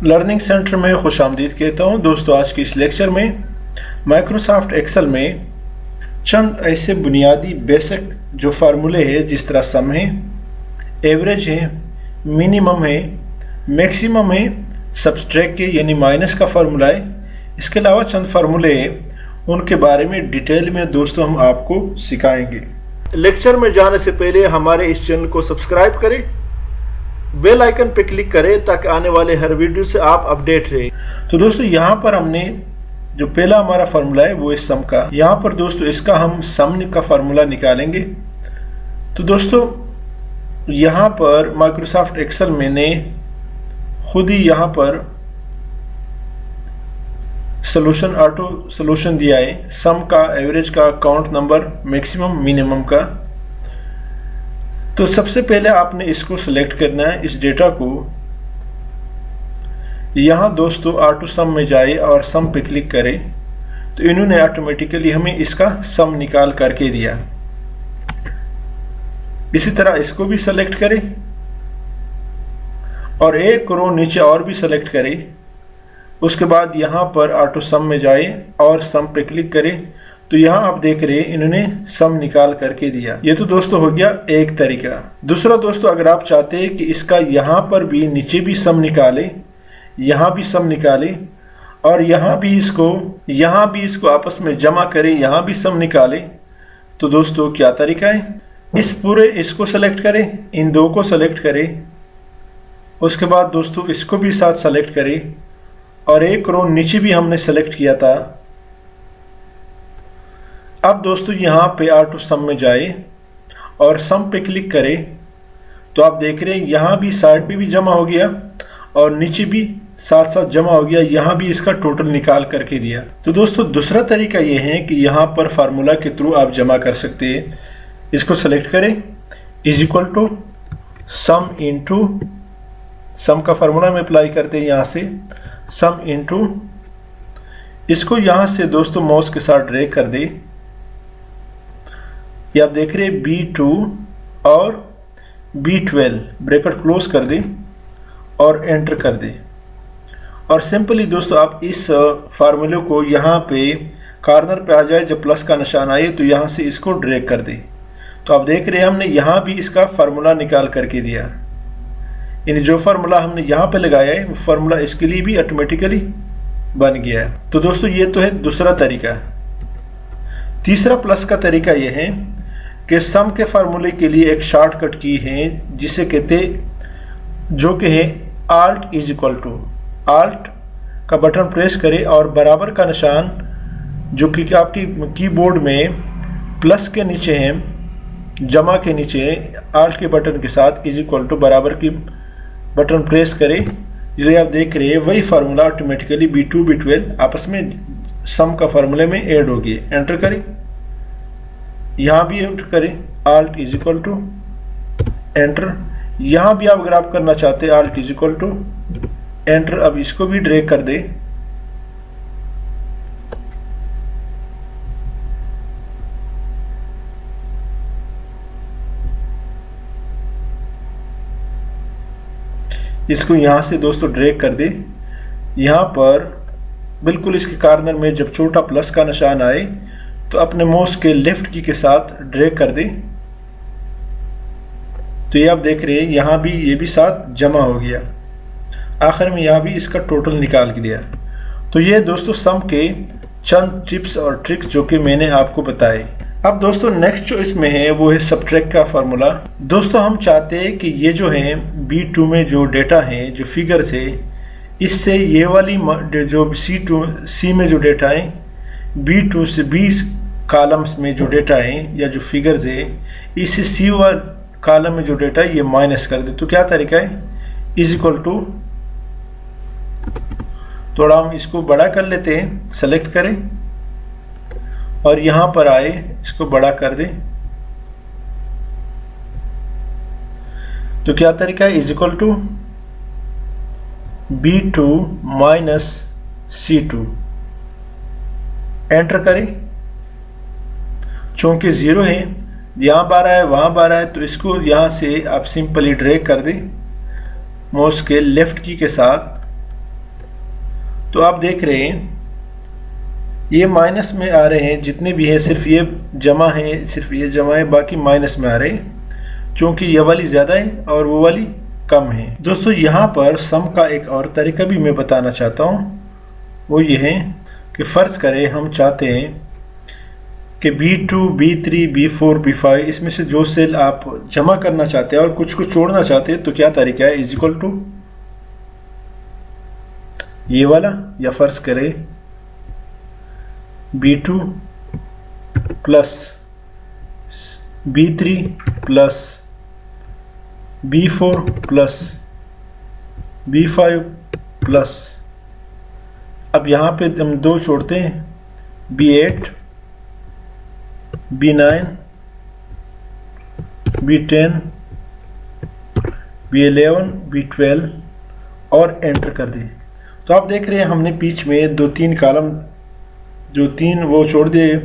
Learning centre में खुशामदीद कहता हूँ। दोस्तों, आज के इस लेक्चर में माइक्रोसॉफ्ट एक्सेल में चंद ऐसे बुनियादी बेसिक जो फार्मूले हैं, जिस तरह सम है, एवरेज है, मिनिमम है, मैक्सिमम है, सब्सट्रैक्ट के यानी माइनस का फार्मूला है, इसके अलावा चंद फार्मूले हैं, उनके बारे में डिटेल में दोस्तों हम आपको सिखाएंगे। लेक्चर में जाने से पहले हमारे इस चैनल को सब्सक्राइब करें, बेल आइकन पर क्लिक करें ताकि आने वाले हर वीडियो से आप अपडेट रहे। तो दोस्तों, यहाँ पर हमने जो पहला हमारा फार्मूला है वो इस सम का, यहाँ पर दोस्तों इसका हम सम का फार्मूला निकालेंगे। तो दोस्तों, यहाँ पर माइक्रोसॉफ्ट एक्सेल मैंने खुद ही यहाँ पर सॉल्यूशन ऑटो सॉल्यूशन दिया है, सम का, एवरेज का, काउंट नंबर, मैक्सिमम, मिनिमम का। तो सबसे पहले आपने इसको सिलेक्ट करना है, इस डेटा को। यहाँ दोस्तों ऑटो सम में जाए और सम पे क्लिक करें तो इन्होंने ऑटोमेटिकली हमें इसका सम निकाल करके दिया। इसी तरह इसको भी सेलेक्ट करें और एक रो नीचे और भी सेलेक्ट करें। उसके बाद यहाँ पर ऑटो सम में जाए और सम पे क्लिक करें तो यहाँ आप देख रहे हैं इन्होंने सम निकाल करके दिया। ये तो दोस्तों हो गया एक तरीका। दूसरा दोस्तों, अगर आप चाहते हैं कि इसका यहाँ पर भी नीचे भी सम निकाले, यहाँ भी सम निकाले और यहाँ भी इसको आपस में जमा करें, यहाँ भी सम निकाले, तो दोस्तों क्या तरीका है, इस पूरे इसको सेलेक्ट करें, इन दो को सेलेक्ट करें, उसके बाद दोस्तों इसको भी साथ सेलेक्ट करें और एक रो नीचे भी हमने सेलेक्ट किया था। अब दोस्तों यहाँ पे ऑटो सम में जाए और सम पे क्लिक करें तो आप देख रहे हैं यहाँ भी साइड पे भी जमा हो गया और नीचे भी साथ साथ जमा हो गया, यहाँ भी इसका टोटल निकाल करके दिया। तो दोस्तों, दूसरा तरीका ये है कि यहाँ पर फार्मूला के थ्रू आप जमा कर सकते हैं। इसको सेलेक्ट करें, is equal to sum into, sum का फार्मूला में अप्लाई करते हैं, यहाँ से सम इनटू, इसको यहाँ से दोस्तों माउस के साथ ड्रैग कर दे। ये आप देख रहे हैं B2 और B12 ब्रैकेट क्लोज कर दे और एंटर कर दे। और सिंपली दोस्तों आप इस फार्मूले को यहाँ पे कॉर्नर पे आ जाए, जब प्लस का निशान आए तो यहाँ से इसको ड्रैग कर दे। तो आप देख रहे हैं हमने यहाँ भी इसका फार्मूला निकाल करके दिया, यानी जो फार्मूला हमने यहाँ पे लगाया है वो फार्मूला इसके लिए भी ऑटोमेटिकली बन गया है। तो दोस्तों ये तो है दूसरा तरीका। तीसरा प्लस का तरीका यह है कि सम के फार्मूले के लिए एक शॉर्टकट की है जिसे कहते, जो कि है alt is equal to, alt का बटन प्रेस करें और बराबर का निशान जो कि आपकी कीबोर्ड में प्लस के नीचे है, जमा के नीचे है, आल्ट के बटन के साथ इज इक्वल टू बराबर की बटन प्रेस करें। ये आप देख रहे हैं वही फार्मूला ऑटोमेटिकली B2 B12 आपस में सम का फार्मूले में ऐड हो गई। एंटर करें, यहाँ भी एंटर करें, alt is equal to enter. यहाँ भी आप अगर आप करना चाहते हैं alt is equal to enter. अब इसको भी ड्रैग कर दे, इसको यहाँ से दोस्तों ड्रैग कर दे। यहाँ पर बिल्कुल इसके कॉर्नर में जब छोटा प्लस का निशान आए तो अपने माउस के लेफ्ट की के साथ ड्रैग कर दे। तो ये आप देख रहे हैं यहाँ भी ये भी साथ जमा हो गया। आखिर में यहाँ भी इसका टोटल निकाल के दिया। तो ये दोस्तों सम के चंद टिप्स और ट्रिक्स जो कि मैंने आपको बताए। अब दोस्तों नेक्स्ट जो इसमें है वो है सब्ट्रैक्ट का फार्मूला। दोस्तों हम चाहते हैं कि ये जो है B2 में जो डेटा है, जो फिगर्स है, इससे ये वाली जो C में जो डेटा है, B2 से B कॉलम्स में जो डेटा है या जो फिगर्स है, इससे C1 कॉलम में जो डेटा है ये माइनस कर दे। तो क्या तरीका है, इज इक्वल टू, थोड़ा हम इसको बड़ा कर लेते हैं, सेलेक्ट करें और यहां पर आए, इसको बड़ा कर दें। तो क्या तरीका है, is equal to B2 minus C2, enter करें। चूंकि 0 है, यहाँ 12 है, वहाँ 12 है, तो इसको यहाँ से आप सिंपली ड्रैग कर दें माउस के लेफ्ट की के साथ तो आप देख रहे हैं ये माइनस में आ रहे हैं, जितने भी हैं सिर्फ ये जमा है, सिर्फ ये जमा है, बाकी माइनस में आ रहे हैं क्योंकि ये वाली ज़्यादा है और वो वाली कम है। दोस्तों यहाँ पर सम का एक और तरीका भी मैं बताना चाहता हूँ, वो ये है कि फ़र्ज़ करें हम चाहते हैं कि B2, B3, B4, B5 इसमें से जो सेल आप जमा करना चाहते हैं और कुछ कुछ छोड़ना चाहते हैं, तो क्या तरीका है, इज इक्वल टू ये वाला, या फ़र्ज़ करें B2 plus B3 plus B4 plus B5 plus, अब यहाँ पे हम दो छोड़ते हैं, B8, B9, B10, B11, B12 और एंटर कर दें। तो आप देख रहे हैं हमने बीच में दो तीन कॉलम जो तीन वो छोड़ दिए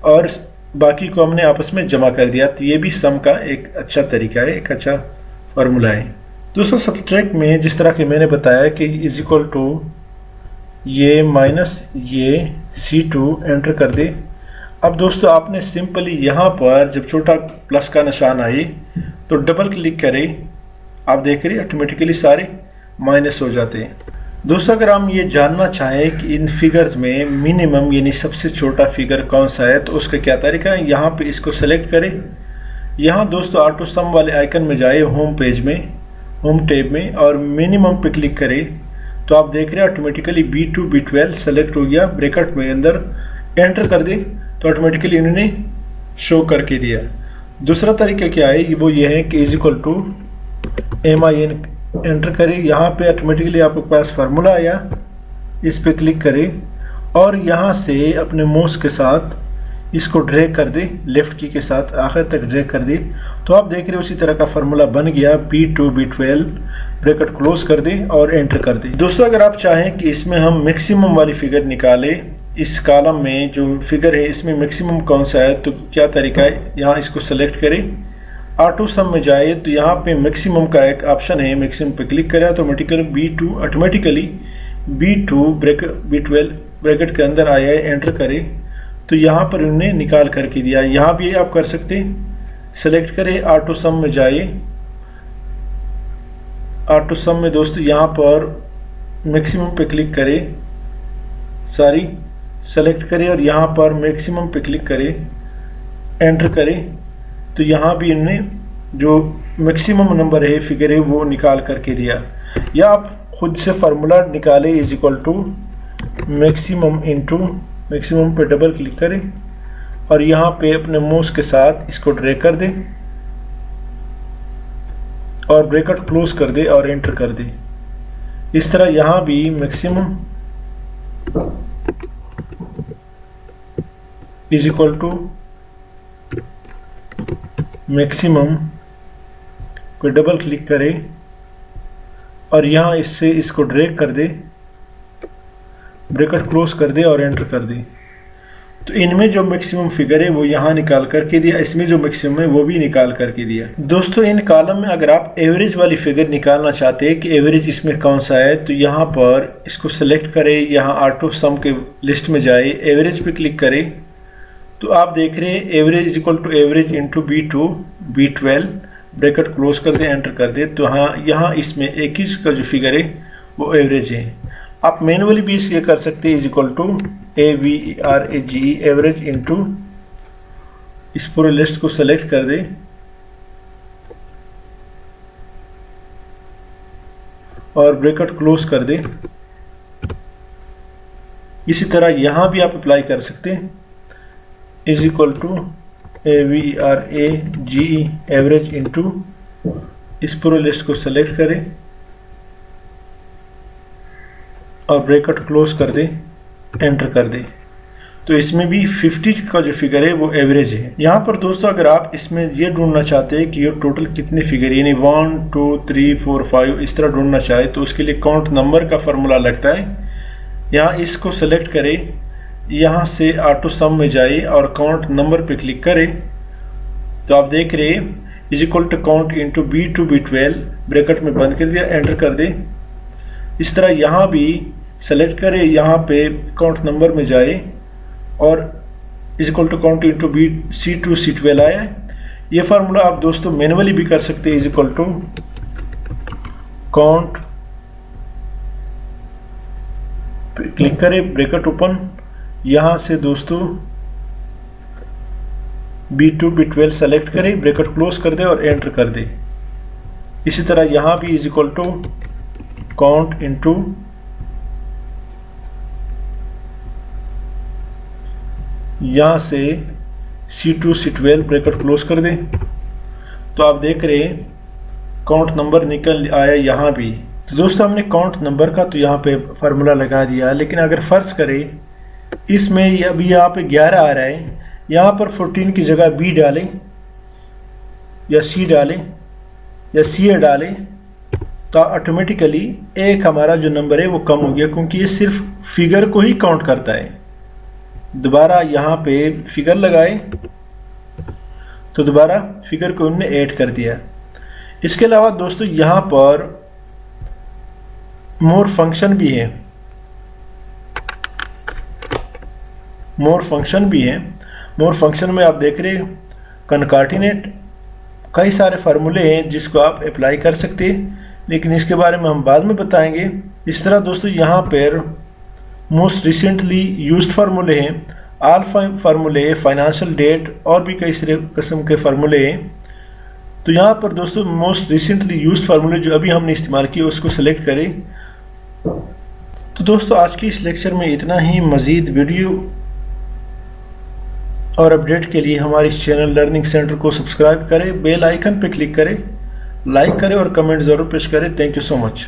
और बाकी को हमने आपस में जमा कर दिया। तो ये भी सम का एक अच्छा तरीका है, एक अच्छा फार्मूला है। दोस्तों सब्सट्रैक्ट में जिस तरह के मैंने बताया कि इज इक्वल टू ये माइनस ये C2 एंटर कर दे। अब दोस्तों आपने सिंपली यहाँ पर जब छोटा प्लस का निशान आए तो डबल क्लिक करें, आप देख रहे ऑटोमेटिकली सारे माइनस हो जाते हैं। दोस्तों अगर हम ये जानना चाहें कि इन फिगर्स में मिनिमम यानी सबसे छोटा फिगर कौन सा है, तो उसका क्या तरीका है, यहाँ पे इसको सेलेक्ट करें। यहाँ दोस्तों ऑटो सम वाले आइकन में जाए, होम पेज में, होम टैब में, और मिनिमम पे क्लिक करें तो आप देख रहे हैं ऑटोमेटिकली B2, B12 सेलेक्ट हो गया। ब्रैकेट में अंदर एंटर कर दे तो ऑटोमेटिकली इन्होंने शो करके दिया। दूसरा तरीका क्या है, वो ये है कि is equal to MIN enter करें। यहाँ पे ऑटोमेटिकली आपके पास फार्मूला आया, इस पे क्लिक करें और यहाँ से अपने माउस के साथ इसको ड्रैग कर दे, लेफ्ट की के साथ आखिर तक ड्रैग कर दे तो आप देख रहे हैं उसी तरह का फार्मूला बन गया। B2, B12 ब्रैकेट क्लोज कर दे और एंटर कर दे। दोस्तों अगर आप चाहें कि इसमें हम मैक्सिमम वाली फिगर निकालें, इस कॉलम में जो फिगर है इसमें मैक्सिमम कौन सा है, तो क्या तरीका है, यहाँ इसको सेलेक्ट करें, ऑटो सम में जाए तो यहाँ पे मैक्सिमम का एक ऑप्शन है, मैक्सिमम पे क्लिक करें तो ऑटोमेटिकली B2 B12 ब्रैकेट के अंदर आया है, एंटर करें तो यहाँ पर उन्होंने निकाल करके दिया। यहाँ भी आप कर सकते हैं, सेलेक्ट करें, ऑटो सम में जाए, ऑटो सम में दोस्तों यहाँ पर मैक्सिमम पे क्लिक करें, सारी सेलेक्ट करें और यहाँ पर मैक्सिमम पे क्लिक करें, एंटर करें तो यहाँ भी इन्होंने जो मैक्सिमम नंबर है फिगर है वो निकाल करके दिया। या आप खुद से फार्मूला निकालें, is equal to maximum into maximum पे डबल क्लिक करें और यहाँ पे अपने माउस के साथ इसको ड्रैग कर दें और ब्रैकेट क्लोज कर दे और एंटर कर दे। इस तरह यहाँ भी maximum is equal to maximum को डबल क्लिक करें और यहाँ इससे इसको ड्रैग कर दे, ब्रैकेट क्लोज कर दे और एंटर कर दे। तो इनमें जो मैक्सिमम फिगर है वो यहाँ निकाल करके दिया, इसमें जो मैक्सिमम है वो भी निकाल करके दिया। दोस्तों इन कॉलम में अगर आप एवरेज वाली फिगर निकालना चाहते हैं कि एवरेज इसमें कौन सा है, तो यहाँ पर इसको सेलेक्ट करें, यहाँ ऑटो सम के लिस्ट में जाए, एवरेज पे क्लिक करें तो आप देख रहे हैं average is equal to average into B2 B12 bracket close कर दे, एंटर कर दे। तो हाँ यहाँ इसमें 21 का जो फिगर है वो एवरेज है। आप मैनुअली भी ये कर सकते हैं, is equal to AVERAGE average into इस पूरे लिस्ट को सेलेक्ट कर दे और ब्रैकेट क्लोज कर दे। इसी तरह यहाँ भी आप अप्लाई कर सकते हैं, is equal to AVERAGE average into इस पूरे लिस्ट को सेलेक्ट करें और ब्रैकेट क्लोज कर दे, एंटर कर दे। तो इसमें भी 50 का जो फिगर है वो एवरेज है। यहाँ पर दोस्तों अगर आप इसमें ये ढूंढना चाहते हैं कि ये टोटल कितने फिगर यानी 1 2 3 4 5 इस तरह ढूंढना चाहे तो उसके लिए काउंट नंबर का फार्मूला लगता है। यहाँ इसको सेलेक्ट करें, यहाँ से ऑटो सम में जाए और काउंट नंबर पे क्लिक करें तो आप देख रहे हैं is equal to count into B2 B12 bracket में बंद कर दिया, एंटर कर दे। इस तरह यहाँ भी सेलेक्ट करें, यहाँ पे अकाउंट नंबर में जाए और is equal to count into B C2 C12 आया है। ये फार्मूला आप दोस्तों मैनुअली भी कर सकते हैं, is equal to count, click करें, ब्रैकेट ओपन, यहां से दोस्तों B2 B12 सेलेक्ट करें, ब्रैकेट क्लोज कर दे और एंटर कर दे। इसी तरह यहां भी is equal to count into यहां से C2 C12 ब्रैकेट क्लोज कर दें। तो आप देख रहे हैं काउंट नंबर निकल आया यहाँ भी। तो दोस्तों हमने काउंट नंबर का तो यहाँ पे फार्मूला लगा दिया, लेकिन अगर फर्ज करें इसमें अभी यहाँ पे 11 आ रहा है, यहाँ पर 14 की जगह B डालें या C डालें या CA डालें, तो ऑटोमेटिकली एक हमारा जो नंबर है वो कम हो गया, क्योंकि ये सिर्फ फिगर को ही काउंट करता है। दोबारा यहाँ पे फिगर लगाए तो दोबारा फिगर को उन्होंने ऐड कर दिया। इसके अलावा दोस्तों यहाँ पर मोर फंक्शन भी है, मोर फंक्शन भी है। मोर फंक्शन में आप देख रहे हैं कनकार्टिनेट, कई सारे फार्मूले हैं जिसको आप अप्लाई कर सकते हैं, लेकिन इसके बारे में हम बाद में बताएंगे। इस तरह दोस्तों यहाँ पर मोस्ट रिसेंटली यूज्ड फार्मूले हैं, ऑल फार्मूले, फाइनेंशियल डेट और भी कई सारे किस्म के फार्मूले हैं। तो यहाँ पर दोस्तों मोस्ट रिसेंटली यूज्ड फार्मूले जो अभी हमने इस्तेमाल किए उसको सिलेक्ट करें। तो दोस्तों आज की इस लेक्चर में इतना ही। मज़ीद वीडियो और अपडेट के लिए हमारे इस चैनल लर्निंग सेंटर को सब्सक्राइब करें, बेल आइकन पर क्लिक करें, लाइक करें और कमेंट ज़रूर पेश करें। Thank you so much.